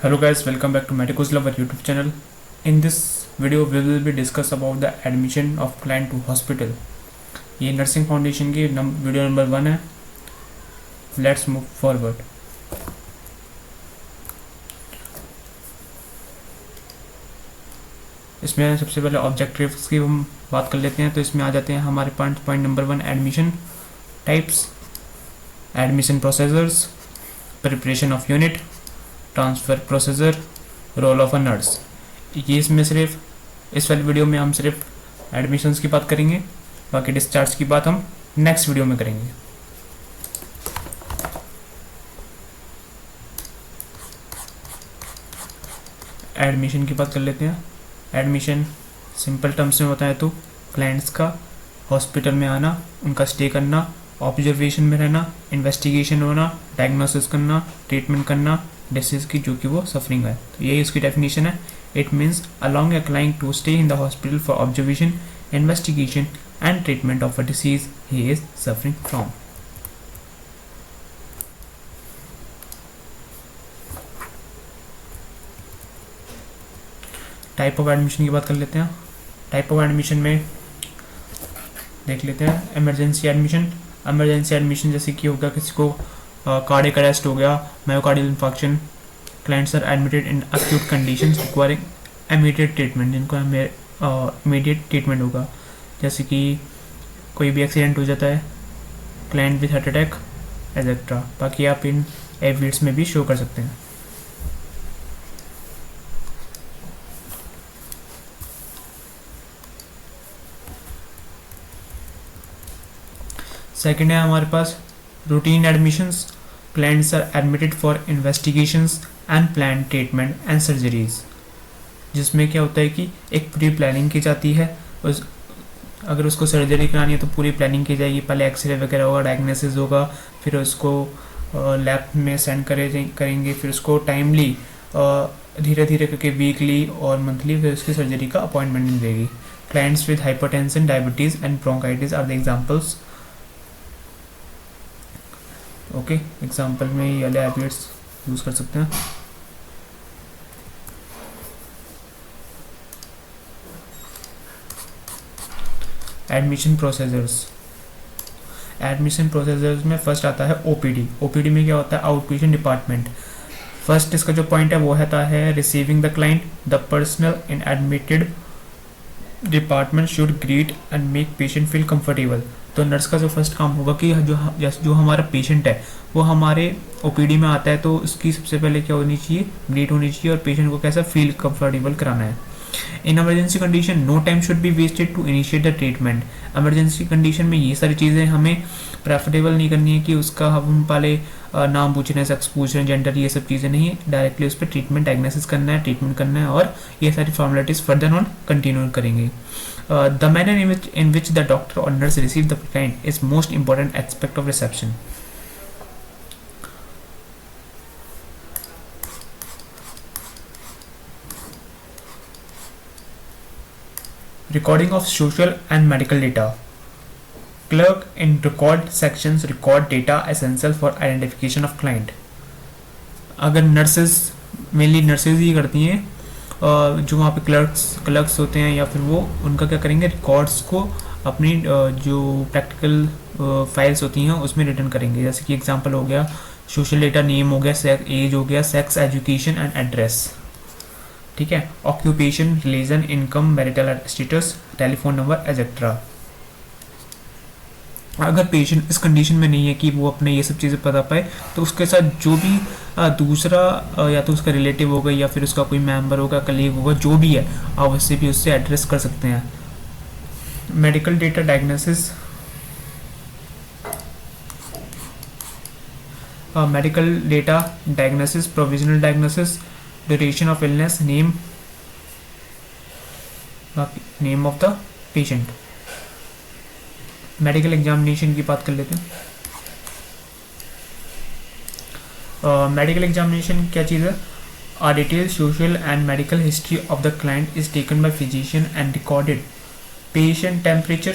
Hello guys, welcome back to Medicos Lover YouTube channel. In this video we will be discuss about the admission of client to hospital. ये nursing foundation की video number 1 है. Let's move forward. इसमें सबसे पहले objectives की हम बात कर लेते हैं. तो इसमें आ जाते हैं हमारे point number 1 admission types, admission procedures, preparation of unit, transfer procedure, role of a nurse. ये इसमें सिर्फ इस वाली वीडियो में हम सिर्फ एडमिशन्स की बात करेंगे, बाकी डिस्चार्ज की बात हम नेक्स्ट वीडियो में करेंगे. एडमिशन की बात कर लेते हैं. एडमिशन सिंपल टर्म्स में बताएं तो क्लाइंट्स का हॉस्पिटल में आना, उनका स्टे करना, ऑब्जर्वेशन में रहना, इन्वेस्टिगेशन होना, डायग्नोसिस करना, ट्रीटमेंट करना डिसीज की जो कि वो सफरिंग है. तो यही इसकी डेफिनेशन है. It means allowing a client to stay in the hospital for observation, investigation and treatment of a disease he is suffering from. Type of admission की बात कर लेते हैं. टाइप ऑफ एडमिशन में देख लेते हैं. Emergency admission. इमरजेंसी एडमिशन जैसे कि होगा किसी को कार्डियक अरेस्ट हो गया, myocardial infarction, clients are admitted in acute conditions requiring immediate treatment, जिनको इमीडिएट ट्रीटमेंट होगा. जैसे कि कोई भी एक्सीडेंट हो जाता है, client with heart attack etcetera. बाकी आप इन एविड्स में भी शो कर सकते हैं. सेकेंड है हमारे पास routine admissions. Clients are admitted for investigations and plan treatment and surgeries, जिसमें क्या होता है कि एक प्री प्लानिंग की जाती है. अगर उसको सर्जरी करानी है तो पूरी प्लानिंग की जाएगी. पहले एक्सरे वगैरह होगा, डायग्नोसिस होगा, फिर उसको लैब में सेंड करेंगे, फिर उसको टाइमली धीरे धीरे करके वीकली और मंथली फिर उसकी सर्जरी का अपॉइंटमेंट मिल जाएगी. Clients with hypertension, diabetes and bronchitis are the examples. Okay, example में ये वाले एविड्स यूज़ कर सकते हैं. Admission procedures. एडमिशन प्रोसीजर्स में फर्स्ट आता है ओपीडी. ओपीडी में क्या होता है? Out patient department. फर्स्ट इसका जो पॉइंट है वो होता है receiving the client. The personal in admitted department should greet and make patient feel comfortable. तो नर्स का जो फर्स्ट काम होगा कि जो हमारा पेशेंट है वो हमारे ओपीडी में आता है तो उसकी सबसे पहले क्या होनी चाहिए? ग्रीट होनी चाहिए और पेशेंट को कैसा फील कंफर्टेबल कराना है. In emergency condition no time should be wasted to initiate the treatment. Emergency condition में ये सारी चीज़ें हमें प्रेफरेबल नहीं करनी है कि उसका हम पहले नाम पूछ रहे हैं, सेक्स पूछ रहे हैं, जेंडर, ये सब चीज़ें नहीं है. डायरेक्टली उस पर ट्रीटमेंट डायग्नोसिस करना है, ट्रीटमेंट करना है और ये सारी फॉर्मेलिटीज़ फर्दर ऑन कंटिन्यू करेंगे. The manner in which the doctor or nurse receive the client is most important aspect of reception. Recording of social and medical data. Clerk in record sections record data essential for identification of client. अगर nurses, mainly nurses ही करती हैं, जो वहाँ पे clerks होते हैं या फिर वो उनका क्या करेंगे? रिकॉर्ड्स को अपनी जो प्रैक्टिकल फाइल्स होती हैं उसमें रिटर्न करेंगे. जैसे कि एग्जांपल हो गया सोशल डेटा, नेम हो गया, एज हो गया, सेक्स, एजुकेशन एंड एड्रेस. ठीक है. Occupation, religion, income, marital status, telephone number etcetera. अगर पेशेंट इस कंडीशन में नहीं है कि वो अपने ये सब चीज़ें पता पाए तो उसके साथ जो भी दूसरा या तो उसका रिलेटिव होगा या फिर उसका कोई मेंबर होगा, कलीग होगा, जो भी है, आप उससे भी उससे एड्रेस कर सकते हैं. Medical data diagnosis. Medical data diagnosis, provisional diagnosis, duration of illness, name of the patient. Medical examination की बात कर लेते हैं. मेडिकल एग्जामिनेशन क्या चीज़ है? A detailed social and medical history of the client is taken by physician and recorded. Patient temperature,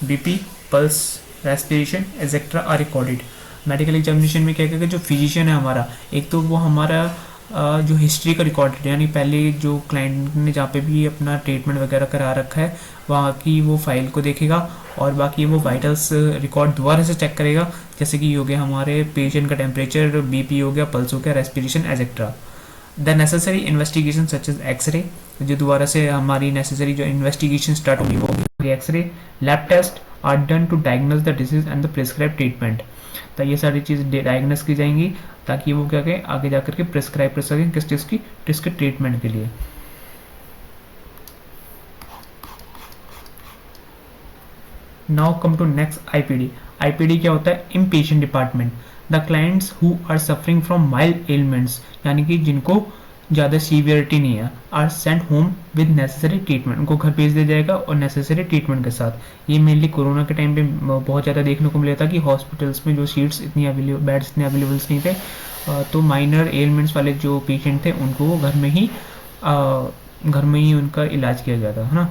BP, pulse, respiration, etc. are recorded. Medical examination में क्या करेगा? जो फिजिशियन है हमारा, एक तो वो हमारा जो हिस्ट्री का रिकॉर्ड है, यानी पहले जो क्लाइंट ने जहाँ पे भी अपना ट्रीटमेंट वगैरह करा रखा है वहाँ की वो फाइल को देखेगा, और बाकी वो वाइटल्स रिकॉर्ड दोबारा से चेक करेगा, जैसे कि हो गया हमारे पेशेंट का टेम्परेचर, बीपी हो गया, पल्स हो गया, respiration etcetera. The necessary investigation such as x-ray, जो दोबारा से हमारी नेसेसरी जो इन्वेस्टिगेशन स्टार्ट होगी वो होगी x-ray. Lab test are done to diagnose the disease and the prescribe treatment, तो ये सारी चीज़ डायग्नोस की जाएंगी ताकि वो क्या करें आगे जाकर के प्रिस्क्राइब कर सकें किस चीज़ की, किसके ट्रीटमेंट के लिए। Now come to next IPD. IPD क्या होता है? Inpatient department. The clients who are suffering from mild ailments, यानी कि जिनको ज़्यादा सीवियरिटी नहीं है, are sent home with necessary treatment, उनको घर भेज दिया जाएगा और नेसेसरी ट्रीटमेंट के साथ। ये मेनली कोरोना के टाइम पे बहुत ज़्यादा देखने को मिला था कि हॉस्पिटल्स में जो सीट्स इतनी अवेलेबल, बेड्स इतने अवेलेबल्स नहीं थे, तो माइनर एलिमेंट्स वाले जो पेशेंट थे उनको वो घर में ही उनका इलाज किया जाता है ना।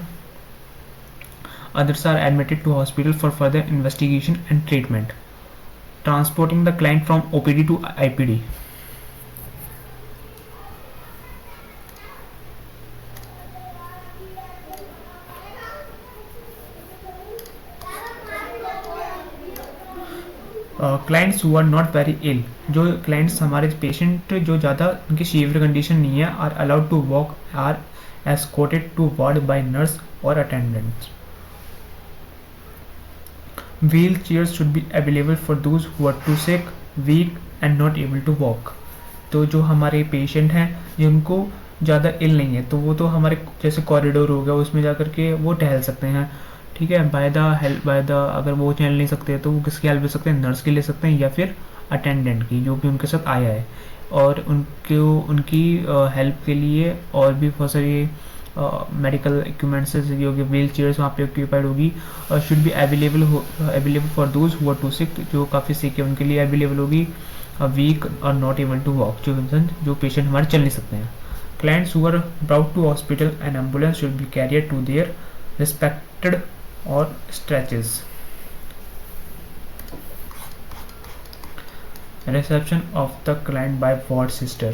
Others are admitted to hospital for further investigation and treatment. Transporting the client from OPD to IPD. Clients who are not very ill, जो clients हमारे patient जो ज़्यादा उनकी सीवियर कंडीशन नहीं है, are allowed to walk, are escorted to ward by nurse or attendants. Wheelchairs should be available for those who are too sick, weak and not able to walk. तो जो हमारे patient हैं जिनको ज़्यादा इल नहीं है, तो वो तो हमारे जैसे कॉरिडोर हो गया उसमें जा कर के वो टहल सकते हैं, ठीक है, बाय द अगर वो चल नहीं सकते तो वो किसकी हेल्प ले सकते हैं? नर्स की ले सकते हैं या फिर अटेंडेंट की जो भी उनके साथ आया है। और उनकी हेल्प के लिए और भी बहुत सारी मेडिकल इक्विपमेंट्स जो कि व्हील चेयर्स वहाँ पे ऑक्यूपाइड होगी, और should be available for those who are too sick, जो काफ़ी सिक है उनके लिए अवेलेबल होगी। वीक और नॉट एबल टू वॉक, जो पेशेंट हमारे चल नहीं सकते हैं। Clients who are brought to hospital and ambulance should be carried to their respected और stretchers. Reception of the client by ward sister.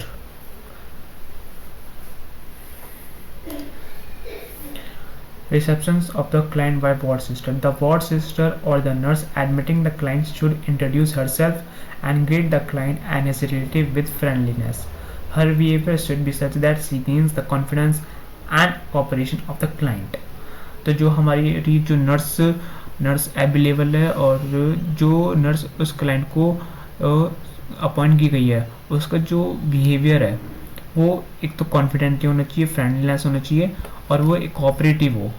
Receptions of the client by ward sister. The ward sister or the nurse admitting the client should introduce herself and greet the client and his relative with friendliness. Her behavior should be such that she gains the confidence and cooperation of the client. तो जो हमारी जो nurse available है और जो nurse उस client को appoint की गई है उसका जो बिहेवियर है वो एक तो कॉन्फिडेंट होना चाहिए, फ्रेंडलीनेस होना चाहिए और वो एक कोऑपरेटिव हो।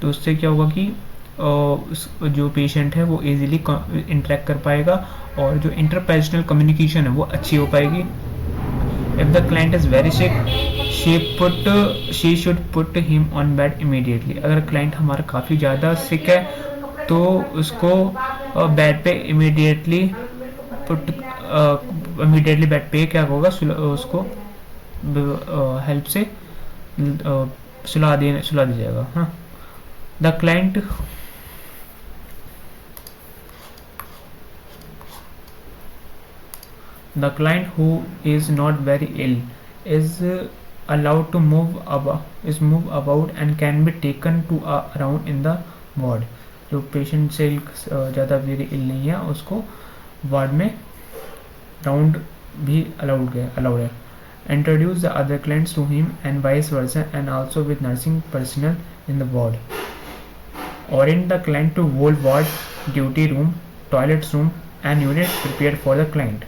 तो उससे क्या होगा कि जो पेशेंट है वो इजीली इंटरेक्ट कर पाएगा और जो इंटरपर्सनल कम्युनिकेशन है वो अच्छी हो पाएगी। If the client is very sick she should put him on bed immediately. अगर क्लाइंट हमारा काफ़ी ज़्यादा सिक है तो उसको बेड पे इमीडिएटली बेड पे क्या होगा, उसको हेल्प से सुला दिया जाएगा। हाँ, the client who is not very ill is allowed to move about and can be taken to around in the ward। जो पेशेंट से ज़्यादा वेरी इल नहीं है उसको वार्ड में राउंड भी अलाउड है। Introduce the other clients to him and vice versa and also with nursing personnel in the ward. Orient the client to whole ward, duty room, toilets room and unit prepare for the client.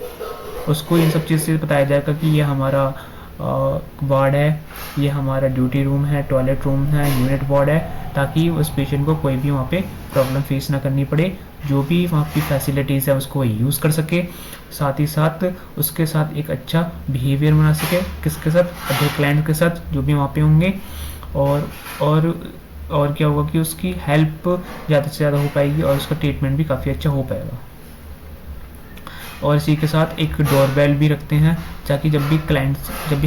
उसको इन सब चीज़ से बताया जाएगा कि ये हमारा ward है, ये हमारा ड्यूटी रूम है, टॉयलेट रूम है, यूनिट वार्ड है, ताकि उस पेशेंट को कोई भी वहाँ पे प्रॉब्लम फेस ना करनी पड़े। जो भी वहाँ की फैसिलिटीज़ है उसको यूज़ कर सके, साथ ही साथ उसके साथ एक अच्छा बिहेवियर बना सके, किसके साथ? अदर क्लाइंट के साथ जो भी वहाँ पे होंगे। और क्या होगा कि उसकी हेल्प ज़्यादा से ज़्यादा हो पाएगी और उसका ट्रीटमेंट भी काफ़ी अच्छा हो पाएगा। और इसी के साथ एक डोर बेल भी रखते हैं ताकि जब भी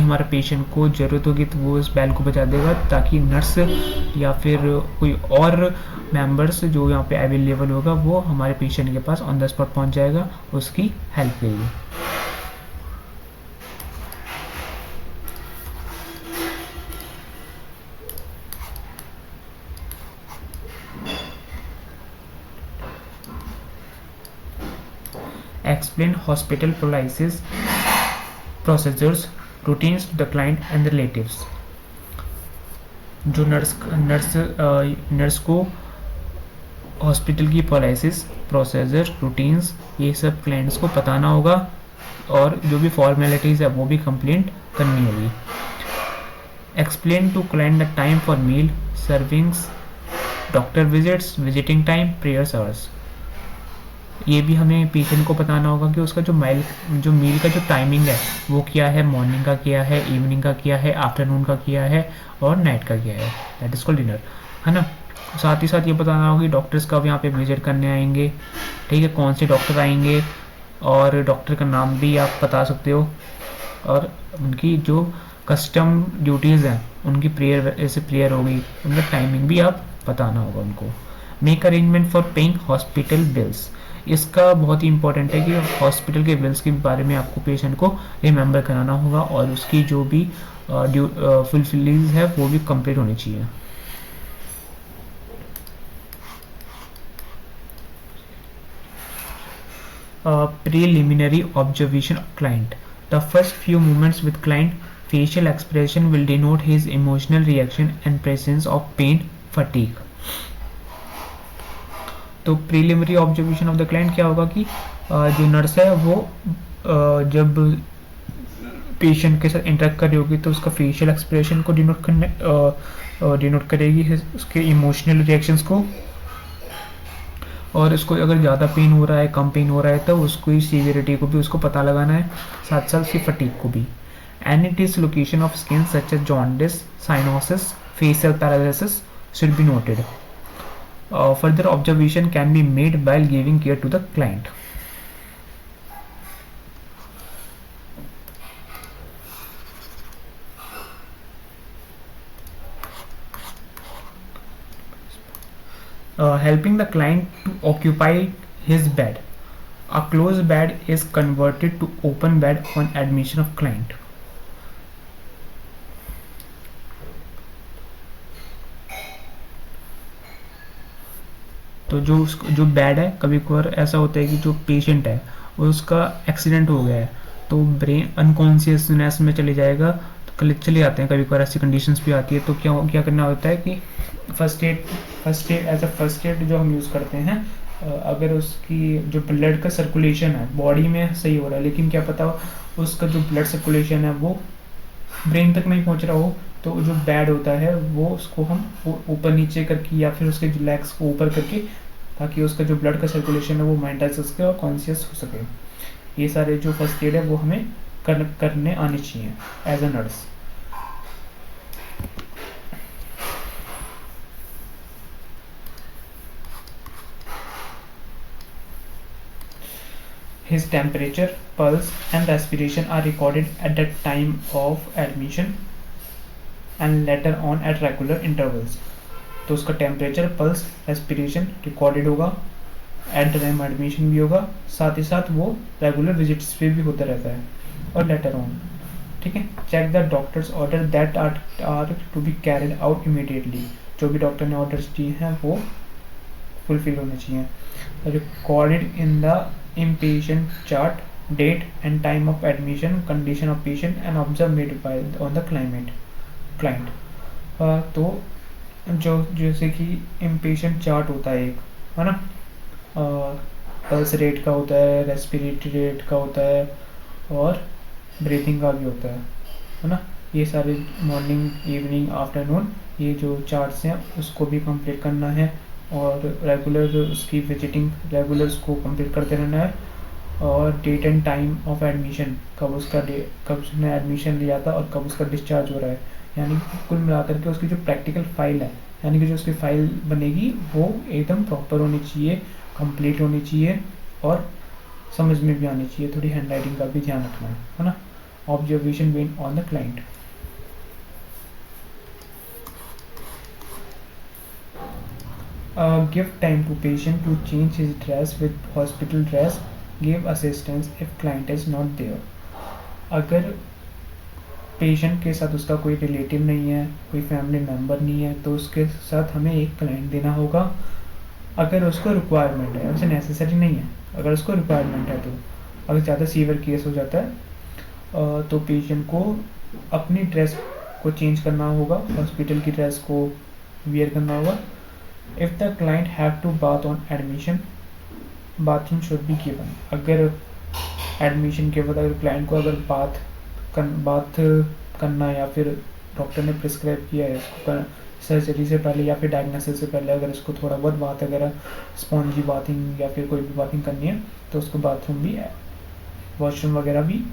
हमारे पेशेंट को ज़रूरत होगी तो वो इस बेल को बजा देगा, ताकि नर्स या फिर कोई और मेंबर्स जो यहाँ पे अवेलेबल होगा वो हमारे पेशेंट के पास ऑन द स्पॉट पहुँच जाएगा उसकी हेल्प के लिए। Explain hospital policies, procedures, routines to the client and relatives. जो नर्स को हॉस्पिटल की पॉलिसीज, प्रोसीजर, रूटीन्स ये सब क्लाइंट्स को बताना होगा और जो भी फॉर्मेलिटीज़ है वो भी कंप्लीट करनी होगी। Explain to client the time for meal, servings, doctor visits, visiting time, prayers hours. ये भी हमें पेशेंट को बताना होगा कि उसका जो मील का जो टाइमिंग है वो क्या है, मॉर्निंग का क्या है, इवनिंग का क्या है, आफ्टरनून का क्या है और नाइट का क्या है, दैट इज़ कॉल्ड डिनर, है ना। साथ ही साथ ये बताना होगा कि डॉक्टर्स कब यहाँ पे विजिट करने आएंगे, ठीक है, कौन से डॉक्टर आएंगे और डॉक्टर का नाम भी आप बता सकते हो, और उनकी जो कस्टम ड्यूटीज़ हैं उनकी प्रेयर, ऐसे प्रेयर होगी, उनका टाइमिंग भी आप बताना होगा उनको। Make arrangement for paying hospital bills, इसका बहुत ही इंपॉर्टेंट है कि हॉस्पिटल के बिल्स के बारे में आपको पेशेंट को रिमेंबर कराना होगा और उसकी जो भी फुलफिलिंग है वो भी कंप्लीट होनी चाहिए। Preliminary observation of client. The first few moments with client, facial expression will denote his emotional reaction and presence of pain, fatigue. तो preliminary observation of the client क्या होगा कि जो नर्स है वो जब पेशेंट के साथ इंटरेक्ट कर रही होगी तो उसका फेशियल एक्सप्रेशन को डिनोट करेगी, उसके इमोशनल रिएक्शंस को, और उसको अगर ज़्यादा पेन हो रहा है, कम पेन हो रहा है तो उसको सीवियरिटी को भी उसको पता लगाना है, साथ साथ उसकी फटीग को भी। And it is location of skin such as jaundice, cyanosis, facial paralysis should be noted. Further observation can be made while giving care to the client. Helping the client to occupy his bed. A closed bed is converted to open bed on admission of client. तो जो bed है, कभी कभार ऐसा होता है कि जो पेशेंट है वो उसका एक्सीडेंट हो गया है तो ब्रेन अनकॉन्शियसनेस में चले जाएगा, तो चले जाते हैं, कभी कभार ऐसी कंडीशंस भी आती है। तो क्या करना होता है कि first aid as a first aid जो हम यूज़ करते हैं, अगर उसकी जो ब्लड का सर्कुलेशन है बॉडी में सही हो रहा है लेकिन क्या पता उसका जो ब्लड सर्कुलेशन है वो ब्रेन तक नहीं पहुंच रहा हो, तो जो बैड होता है वो उसको हम ऊपर नीचे करके या फिर उसके लेग्स को ऊपर करके, ताकि उसका जो ब्लड का सर्कुलेशन है वो मेंटेन हो सके और कॉन्शियस हो सके। ये सारे जो फर्स्ट एड है वो हमें करने आनी चाहिए as a nurse. His temperature, pulse and respiration are recorded at the time of admission and later on at regular intervals. तो उसका टेम्परेचर, पल्स, रेस्पिरेशन रिकॉर्डेड होगा, एट द टाइम एडमिशन भी होगा, साथ ही साथ वो रेगुलर विजिट्स पे भी होता रहता है और लेटर ऑन। ठीक है। Check the doctor's order that are to be carried out immediately, जो भी डॉक्टर ने ऑर्डर्स दिए हैं वो फुलफिल होने चाहिए। Recorded in the inpatient chart, date and time of admission, condition of patient and observe made by on the client। तो जो जैसे कि inpatient चार्ट होता है एक, है ना, पल्स रेट का होता है, रेस्पिरेटरी रेट का होता है और ब्रीथिंग का भी होता है ना। ये सारे मॉर्निंग, इवनिंग, आफ्टरनून ये जो चार्ट्स हैं उसको भी कंप्लीट करना है और रेगुलर उसकी विजिटिंग रेगुलर उसको कंप्लीट करते रहना है। और date and time of admission, कब उसने एडमिशन लिया था और कब उसका डिस्चार्ज हो रहा है, यानी कुल मिलाकर के उसकी जो प्रैक्टिकल फाइल है, यानी कि जो उसकी फाइल बनेगी वो एकदम प्रॉपर होनी चाहिए, कंप्लीट होनी चाहिए और समझ में भी आनी चाहिए। थोड़ी हैंड राइटिंग का भी ध्यान रखना है ना। Observation based on the client. Give time to patient to change his dress with hospital dress. Give assistance if client is not there. अगर पेशेंट के साथ उसका कोई रिलेटिव नहीं है, कोई फैमिली मेम्बर नहीं है, तो उसके साथ हमें एक क्लाइंट देना होगा। अगर उसको रिक्वायरमेंट है, वैसे नेसेसरी नहीं है, अगर उसको रिक्वायरमेंट है तो अगर ज़्यादा सीवियर केस हो जाता है तो पेशेंट को अपनी ड्रेस को चेंज करना होगा, हॉस्पिटल की ड्रेस को वियर करना होगा। If the client have to bath on admission, bathing should be given. अगर एडमिशन के बाद अगर क्लाइंट को अगर बाथ करना या फिर डॉक्टर ने प्रिस्क्राइब किया है इसको सर्जरी से पहले या फिर डायग्नोसिस से पहले, अगर इसको थोड़ा बहुत बात वगैरह स्पॉन्जी बाथिंग या फिर कोई भी बाथिंग करनी है तो उसको बाथरूम भी, वॉशरूम वगैरह भी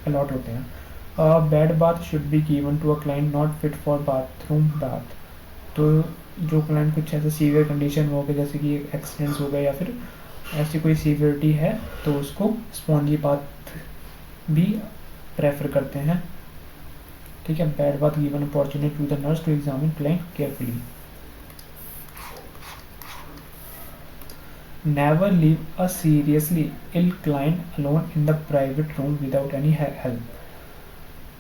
अलॉट होते हैं। Bed bath should be given to a client not fit for bathroom bath. तो जो क्लाइंट कुछ ऐसा सीवियर कंडीशन हो गया, जैसे कि एक्सीडेंट्स हो गए या फिर ऐसी कोई सीवियरिटी है, तो उसको स्पॉन्जी बाथ भी प्रेफर करते हैं। ठीक है, bed bath given opportunity to the nurse to examine client carefully. Never leave a seriously ill client alone in the private room without any help.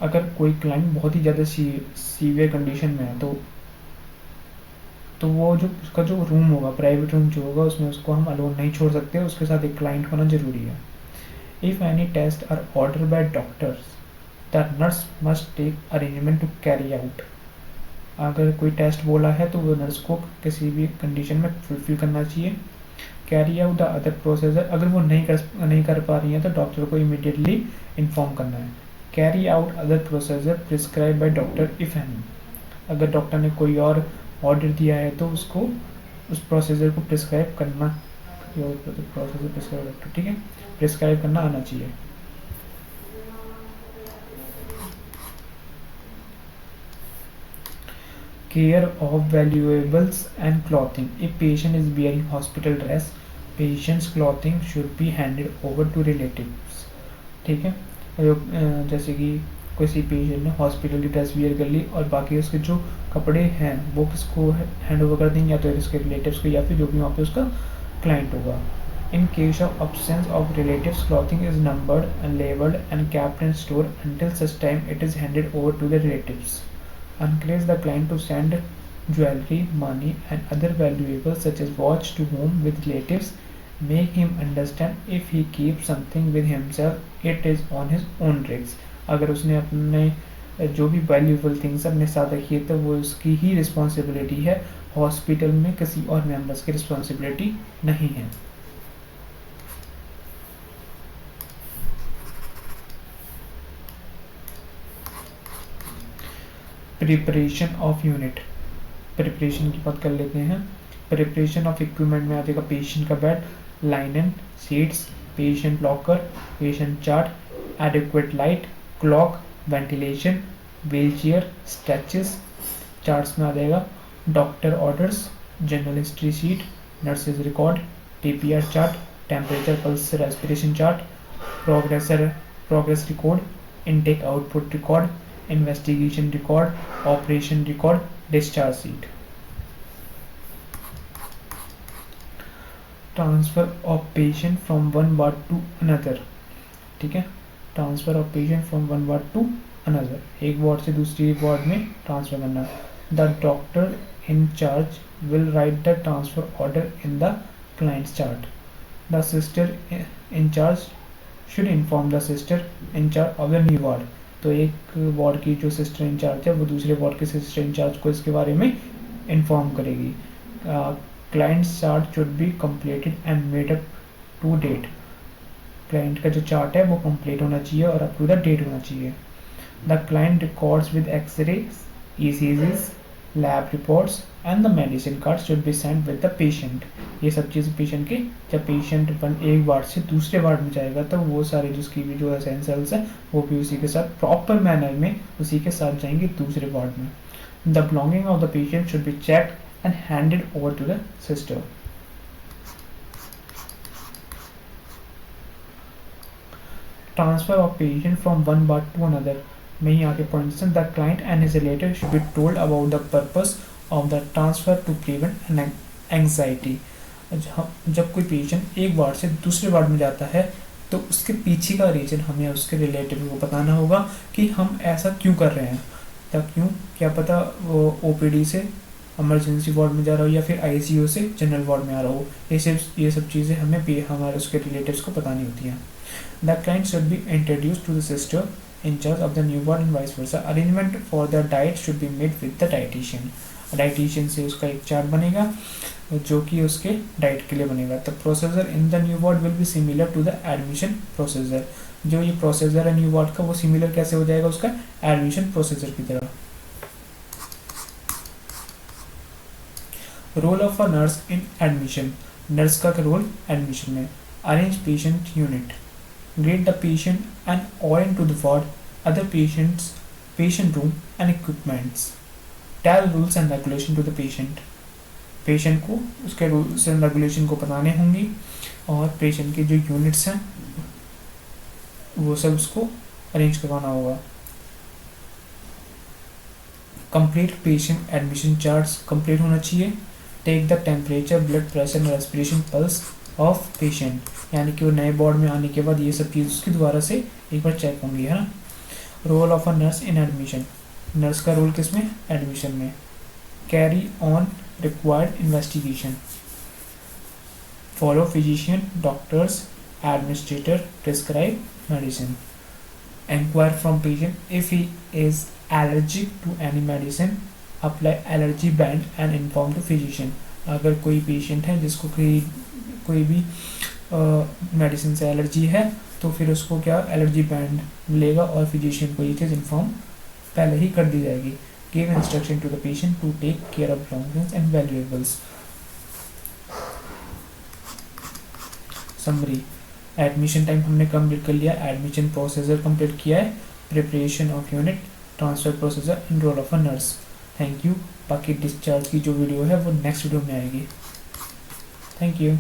अगर कोई क्लाइंट बहुत ही ज़्यादा सीवियर कंडीशन में है तो वो जो उसका जो रूम होगा, प्राइवेट रूम जो होगा, उसमें उसको हम अलोन नहीं छोड़ सकते, उसके साथ एक क्लाइंट होना ज़रूरी है। If any test are order by doctors the nurse must take arrangement to carry out. अगर कोई टेस्ट बोला है तो वो नर्स को किसी भी कंडीशन में फुलफिल करना चाहिए। Carry out the other procedure, अगर वो नहीं कर पा रही है तो डॉक्टर को इमीडिएटली इन्फॉर्म करना है। Carry out other procedure prescribe by doctor if any. अगर डॉक्टर ने कोई और ऑर्डर दिया है तो उसको उस प्रोसीजर को प्रिस्क्राइब करना, प्रोसीजर प्रिस्क्राइब डॉक्टर, ठीक है, प्रिस्क्राइब करना आना चाहिए। Care of valuables and clothing. If patient is wearing hospital dress, patient's clothing should be handed over to relatives. ठीक है, जैसे कि किसी पेशेंट ने हॉस्पिटल की ड्रेस वियर कर ली और बाकी उसके जो कपड़े हैं वो किसको हैंड ओवर कर देंगे, या तो इसके रिलेटिव्स को या फिर जो भी वहाँ पे उसका क्लाइंट होगा। In case of absence of relatives, clothing is numbered and labeled and kept in store until such time it is handed over to the relatives. Encourage the client to send jewelry, money and other valuables such as watch to home with relatives. Make him understand if he keeps something with himself, it is on his own risk. अगर उसने अपने जो भी valuable things अपने साथ रखी है तो वो उसकी ही रिस्पॉन्सिबिलिटी है, हॉस्पिटल में किसी और मेंबर्स की रिस्पॉन्सिबिलिटी नहीं है। प्रिपरेशन ऑफ यूनिट, प्रिपरेशन की बात कर लेते हैं। प्रिपरेशन ऑफ इक्विपमेंट में आ जाएगा पेशेंट का bed, linen, sheets, patient locker, patient chart, adequate light, clock, ventilation, wheel chair, stretchers. Charts में आ जाएगा doctor orders, general history sheet, nurses record, TPR chart, temperature pulse respiration chart, progress record, intake output record, investigation record, operation record, discharge sheet. Transfer of patient from one ward to another. ठीक है, transfer of patient from one ward to another, एक ward से दूसरी ward में transfer करना। The doctor in charge will write the transfer order in the client's chart. The sister in charge should inform the sister in charge of the new ward. तो एक ward की जो sister in charge है वो दूसरे ward के sister in charge को इसके बारे में इन्फॉर्म करेगी। Client chart should be completed and made up to date. Client का जो चार्ट है वो कंप्लीट होना चाहिए और अप टू द डेट होना चाहिए। The client records with x-ray, ECGs, lab reports and the medicine card should be send with the patient. ये सब चीज़ पेशेंट के, जब पेशेंट एक वार्ड से दूसरे वार्ड में जाएगा तो वो सारे जिसकी भी जो एसेंशियल्स हैं वो भी उसी के साथ प्रॉपर मैनर में उसी के साथ जाएंगे दूसरे वार्ड में। The belonging of the patient should be checked and handed over to the sister. Transfer of patient from one ward to another में ही आगे पॉइंट्स हैं। The client and his relative should be told about the purpose of the transfer to prevent anxiety. जब कोई patient एक ward से दूसरे ward में जाता है तो उसके पीछे का रीजन हमें उसके रिलेटिव को बताना होगा कि हम ऐसा क्यों कर रहे हैं। तब क्यों, क्या पता वो ओपीडी से इमरजेंसी वार्ड में जा रहा हो या फिर आईसीयू से जनरल वार्ड में आ रहा हो, ये सब चीज़ें हमें हमारे उसके रिलेटिव्स को बतानी होती हैं। The client should be introduce to the sister in charge of the newborn and vice versa. Arrangement for the diet should be made with the dietitian. Dietitian से उसका एक चार्ट बनेगा जो कि उसके डाइट के लिए बनेगा। The procedure in the new ward will be similar to the admission procedure. जो ये प्रोसीजर है न्यू वार्ड का वो सिमिलर कैसे हो जाएगा उसका एडमिशन प्रोसीजर की तरह। Role of a nurse in admission. Nurse का रोल एडमिशन में। Arrange patient unit, grade the patient and orient to the ward, other patients, patient room and equipments. Tell rules and regulation to the patient. Patient को उसके rules and regulation को बताने होंगी और patient के जो units हैं वो सब उसको अरेंज करवाना होगा। Complete patient admission charts complete होना चाहिए। Take the temperature, blood pressure and respiration pulse of patient, यानी कि वो नए बोर्ड में आने के बाद ये सब चीज़ उसकी दोबारा से एक बार चेक होंगी, है ना। Role of a nurse in admission. Nurse का रोल किस में? एडमिशन में। Carry on required investigation. Follow physician, doctors, administrator, prescribe medicine. Inquire from patient if he is allergic to any medicine, apply allergy band and inform to physician. अगर कोई patient है जिसको कोई भी मेडिसिन से एलर्जी है तो फिर उसको क्या एलर्जी बैंड मिलेगा और फिजिशियन को ये चीज़ इन्फॉर्म पहले ही कर दी जाएगी। Give instruction to the patient to take care of belongings and valuables. Summary, admission time हमने कंप्लीट कर लिया, एडमिशन प्रोसीजर कंप्लीट किया है, preparation of unit, transfer procedure and role of a nurse. Thank you. बाकी discharge की जो video है वो नेक्स्ट वीडियो में आएगी। Thank you.